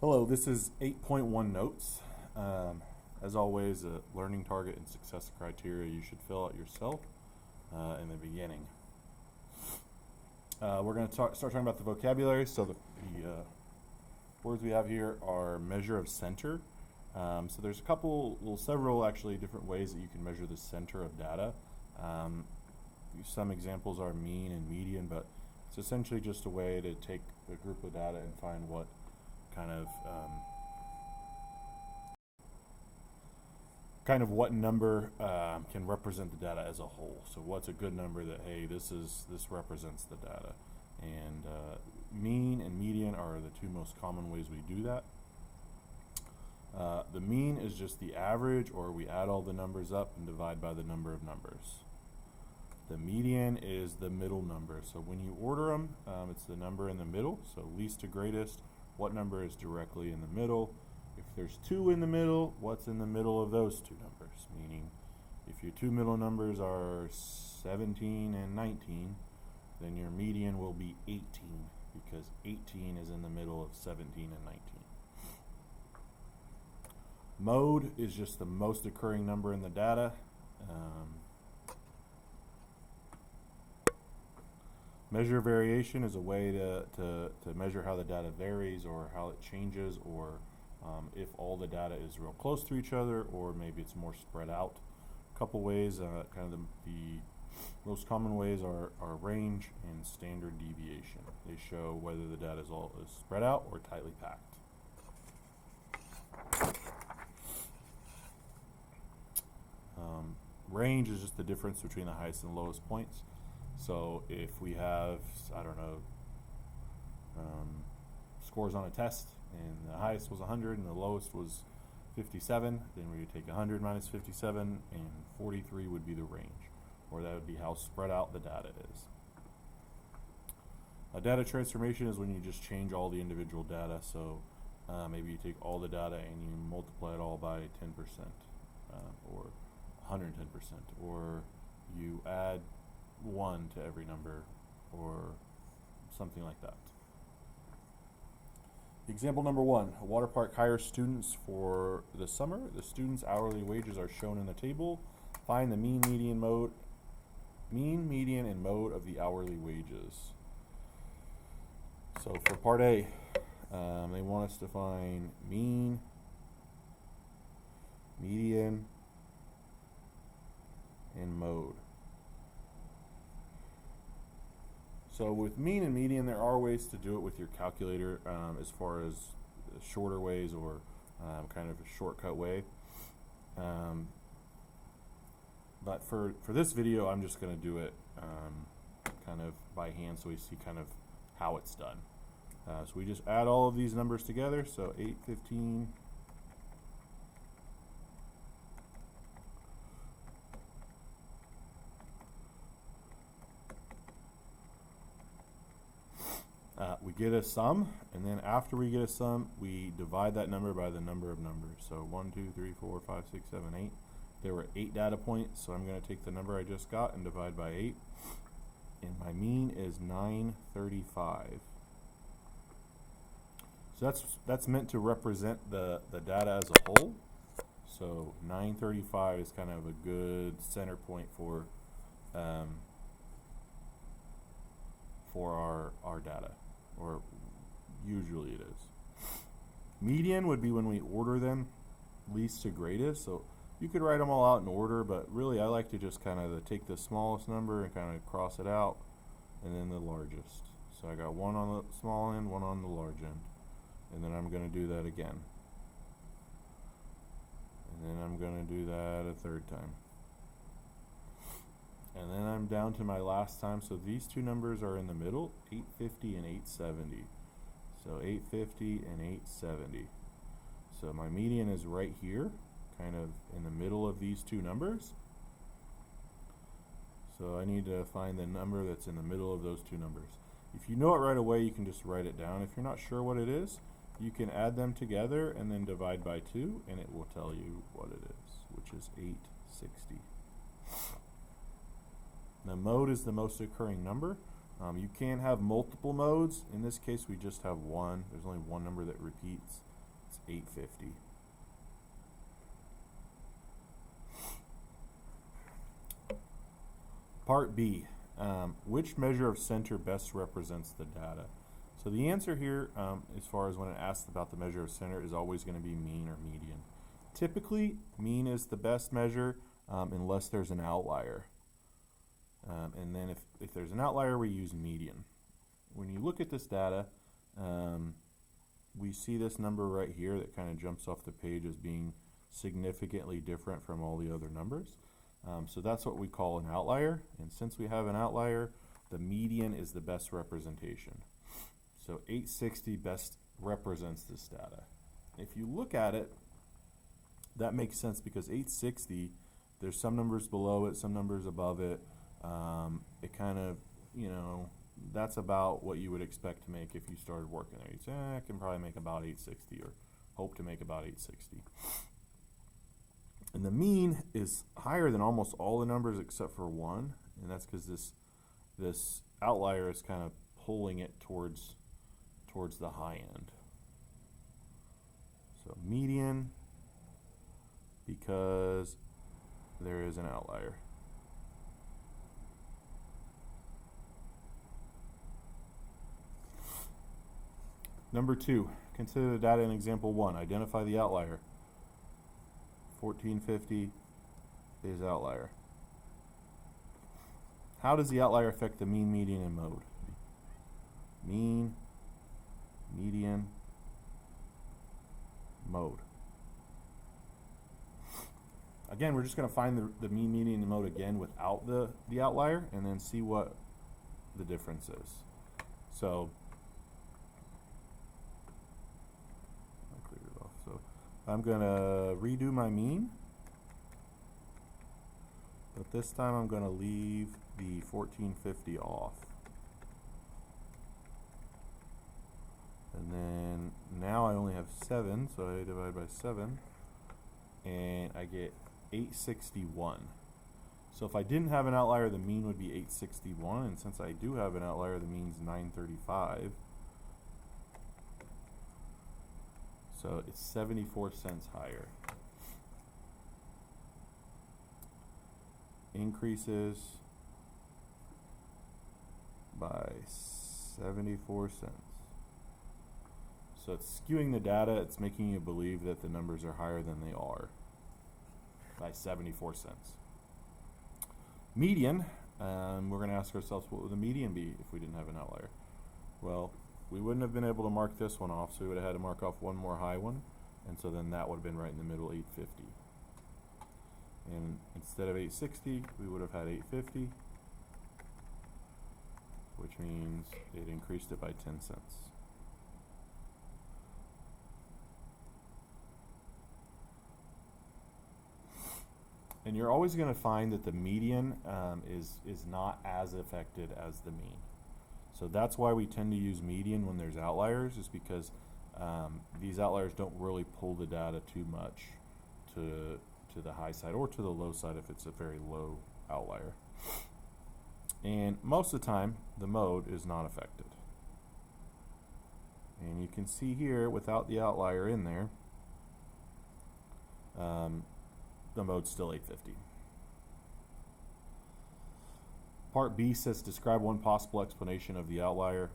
Hello, this is 8.1 notes. As always, a learning target and success criteria you should fill out yourself in the beginning. We're going to start talking about the vocabulary. So the words we have here are measure of center. So there's several actually different ways that you can measure the center of data. Some examples are mean and median, but it's essentially just a way to take a group of data and find what kind of what number can represent the data as a whole. So what's a good number that, hey, this represents the data. And mean and median are the two most common ways we do that. The mean is just the average, or we add all the numbers up and divide by the number of numbers. The median is the middle number. So when you order them, it's the number in the middle, so least to greatest. What number is directly in the middle? If there's two in the middle, what's in the middle of those two numbers? Meaning, if your two middle numbers are 17 and 19, then your median will be 18, because 18 is in the middle of 17 and 19. Mode is just the most occurring number in the data. Measure variation is a way to measure how the data varies, or how it changes, or if all the data is real close to each other, or maybe it's more spread out. A couple ways, the most common ways are range and standard deviation. They show whether the data is spread out or tightly packed. Range is just the difference between the highest and lowest points. So if we have, scores on a test, and the highest was 100 and the lowest was 57, then we would take 100 minus 57, and 43 would be the range, or that would be how spread out the data is. A data transformation is when you just change all the individual data. So maybe you take all the data and you multiply it all by 10%, or 110%, or you add 1 to every number, or something like that. Example number 1, a water park hires students for the summer. The students' hourly wages are shown in the table. Find the mean, median, and mode of the hourly wages. So for part A, they want us to find mean, median, and mode. So with mean and median, there are ways to do it with your calculator, as far as shorter ways, or kind of a shortcut way. But for this video, I'm just going to do it kind of by hand, so we see kind of how it's done. So we just add all of these numbers together. So 8, 15, we get a sum, and then after we get a sum, we divide that number by the number of numbers. So 1, 2, 3, 4, 5, 6, 7, 8. There were 8 data points, so I'm going to take the number I just got and divide by 8. And my mean is 935. So that's meant to represent the data as a whole. So 935 is kind of a good center point for our data, or usually it is. Median would be when we order them least to greatest. So you could write them all out in order, but really I like to just kind of take the smallest number and kind of cross it out, and then the largest. So I got 1 on the small end, 1 on the large end, and then I'm going to do that again, and then I'm going to do that a third time, and then I'm down to my last time. So these two numbers are in the middle, 850 and 870. So 850 and 870. So my median is right here, kind of in the middle of these two numbers. So I need to find the number that's in the middle of those two numbers. If you know it right away, you can just write it down. If you're not sure what it is, you can add them together and then divide by 2, and it will tell you what it is, which is 860. The mode is the most occurring number. You can have multiple modes. In this case, we just have one. There's only one number that repeats. It's 850. Part B, which measure of center best represents the data? So the answer here, as far as when it asks about the measure of center, is always going to be mean or median. Typically, mean is the best measure unless there's an outlier. And then if there's an outlier, we use median. When you look at this data, we see this number right here that kind of jumps off the page as being significantly different from all the other numbers. So that's what we call an outlier. And since we have an outlier, the median is the best representation. So 860 best represents this data. If you look at it, that makes sense because 860, there's some numbers below it, some numbers above it. It kind of, that's about what you would expect to make if you started working there. You'd say, I can probably make about 860 or hope to make about 860. And the mean is higher than almost all the numbers except for one, and that's because this outlier is kind of pulling it towards the high end. So median, because there is an outlier. Number 2, consider the data in example 1. Identify the outlier. 1450 is outlier. How does the outlier affect the mean, median, and mode? Mean, median, mode. Again, we're just going to find the mean, median, and mode again without the outlier and then see what the difference is. So I cleared it off. So I'm going to redo my mean, but this time I'm going to leave the 1450 off. And then now I only have 7, so I divide by 7, and I get 861. So if I didn't have an outlier, the mean would be 861, and since I do have an outlier, the mean's 935. So it's 74 cents higher. Increases by 74 cents. So it's skewing the data, it's making you believe that the numbers are higher than they are by 74 cents. Median, we're going to ask ourselves, what would the median be if we didn't have an outlier? Well, we wouldn't have been able to mark this one off, so we would have had to mark off one more high one, and so then that would have been right in the middle, 850. And instead of 860, we would have had 850, which means it increased it by 10 cents. And you're always going to find that the median is not as affected as the mean. So that's why we tend to use median when there's outliers, is because these outliers don't really pull the data too much to the high side or to the low side if it's a very low outlier. And most of the time, the mode is not affected. And you can see here, without the outlier in there, the mode's still 850. Part B says describe one possible explanation of the outlier.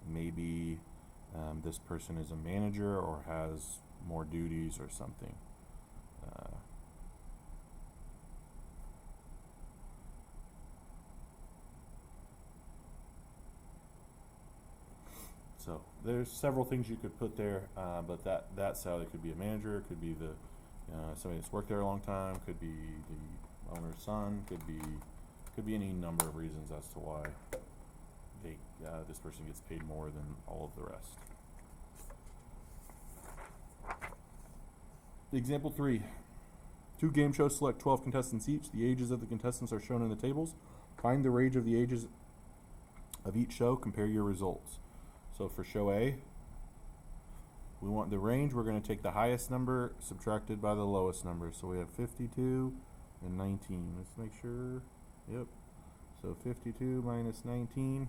Maybe this person is a manager or has more duties or something. So there's several things you could put there, but that salary could be a manager, it could be the somebody that's worked there a long time, could be the owner's son, could be any number of reasons as to why this person gets paid more than all of the rest. Example 3. 2 game shows, select 12 contestants each. The ages of the contestants are shown in the tables. Find the range of the ages of each show. Compare your results. So for show A, we want the range. We're going to take the highest number subtracted by the lowest number. So we have 52 and 19. Let's make sure. Yep. So 52 minus 19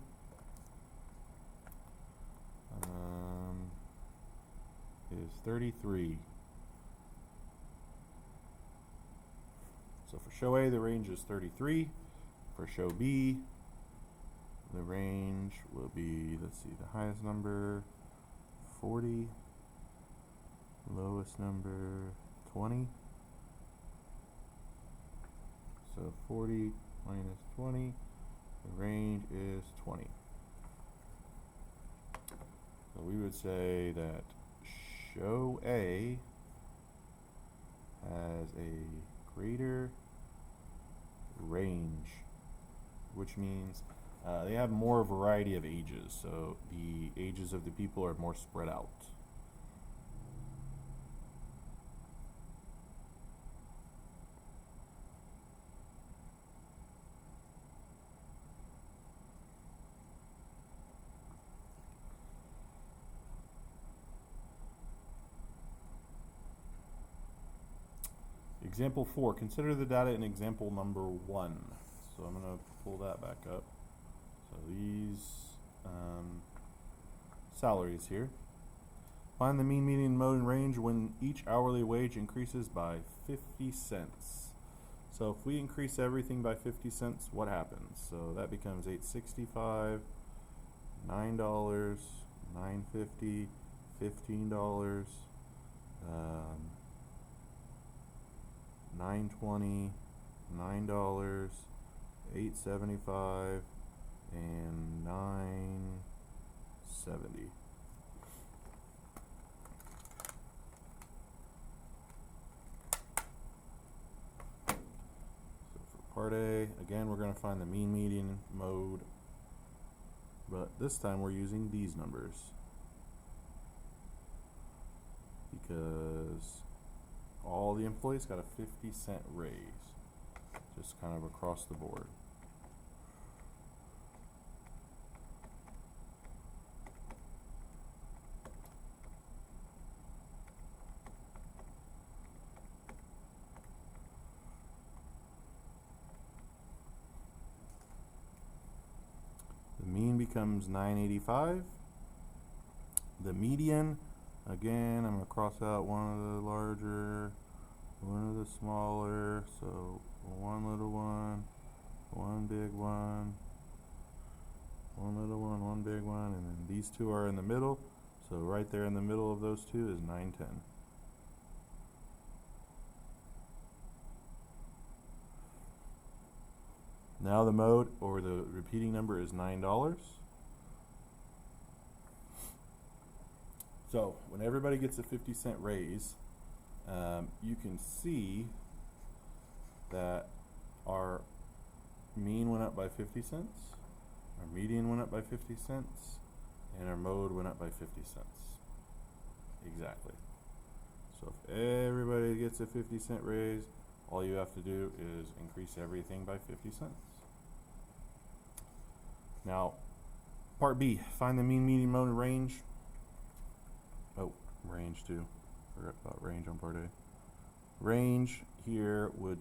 is is 33. So for show A, the range is 33. For show B, the range will be, let's see, the highest number, 40. Lowest number, 20. So 40 minus 20, the range is 20. So we would say that show A has a greater range, which means they have more variety of ages. So the ages of the people are more spread out. Example 4, consider the data in example number 1. So I'm going to pull that back up. So these salaries here. Find the mean, median, mode, and range when each hourly wage increases by 50 cents. So if we increase everything by 50 cents, what happens? So that becomes $8.65, $9, $9.50, $15, $9.20, $9, $8.75, and $9.70. So for part A, again, we're going to find the mean, median, mode, but this time we're using these numbers because all the employees got a 50-cent raise, just kind of across the board. The mean becomes 985. The median, again, I'm going to cross out one of the larger, one of the smaller, so one little one, one big one, one little one, one big one, and then these two are in the middle, so right there in the middle of those two is 910. Now the mode, or the repeating number, is $9. So when everybody gets a 50-cent raise, you can see that our mean went up by 50 cents, our median went up by 50 cents, and our mode went up by 50 cents. Exactly. So if everybody gets a 50-cent raise, all you have to do is increase everything by 50 cents. Now, part B, find the mean, median, mode, and range. Oh, range too. Forgot about range on part A. Range here would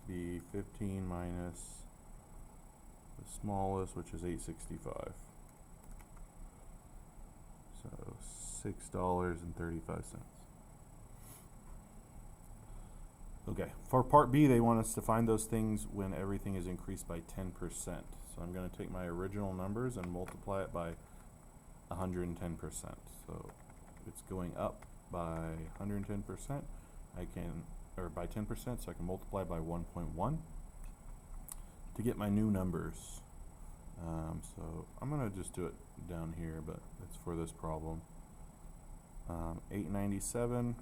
be 15 minus the smallest, which is $8.65. So $6.35. Okay, for part B, they want us to find those things when everything is increased by 10%. So I'm going to take my original numbers and multiply it by 110%. So it's going up by 110%. I can, or by 10%, so I can multiply by 1.1 to get my new numbers. So I'm going to just do it down here, but it's for this problem. 897.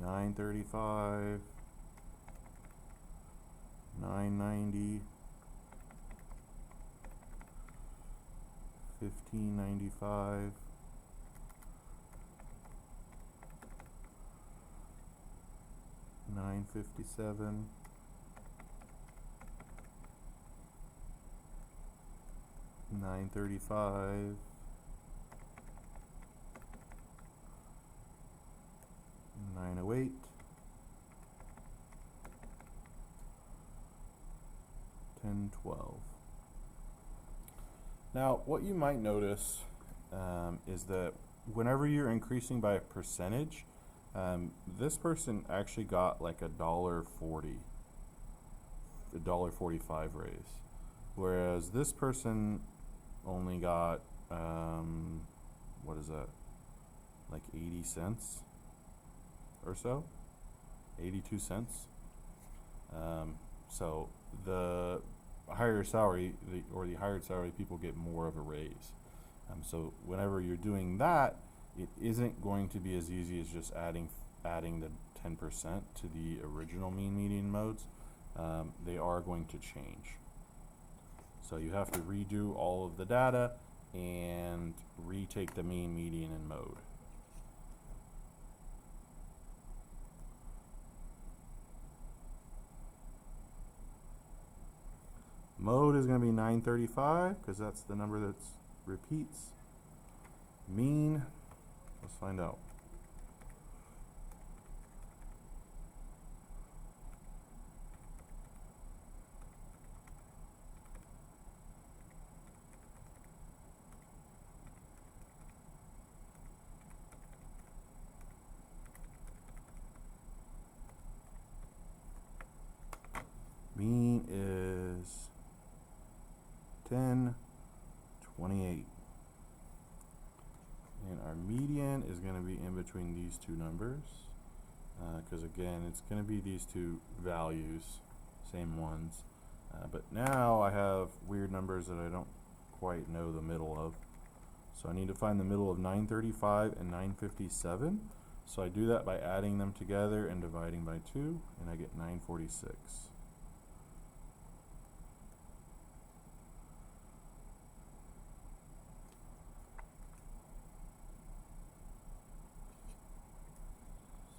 935, 990, 1595, 957, 935, 908, 1012. Now, what you might notice is that whenever you're increasing by a percentage, this person actually got like $1.45 raise, whereas this person only got what is that, like 80 cents or so, 82 cents. So the higher salary, the higher salary people get more of a raise. So whenever you're doing that, it isn't going to be as easy as just adding the 10% to the original mean median modes. They are going to change. So you have to redo all of the data and retake the mean, median, and mode. Mode is going to be 935 because that's the number that repeats. Mean, let's find out. Mean is 1028. And our median is going to be in between these two numbers, because again, it's going to be these two values, same ones. But now I have weird numbers that I don't quite know the middle of. So I need to find the middle of 935 and 957. So I do that by adding them together and dividing by 2, and I get 946.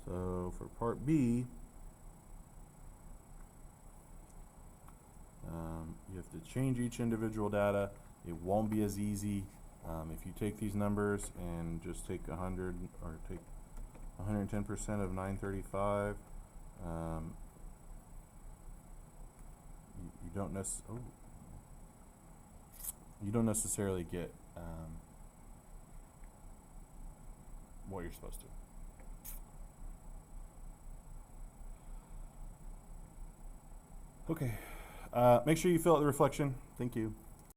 So for part B, you have to change each individual data. It won't be as easy. If you take these numbers and just take 100 or take 110% of 935, you don't necessarily get what you're supposed to. Okay, make sure you fill out the reflection. Thank you.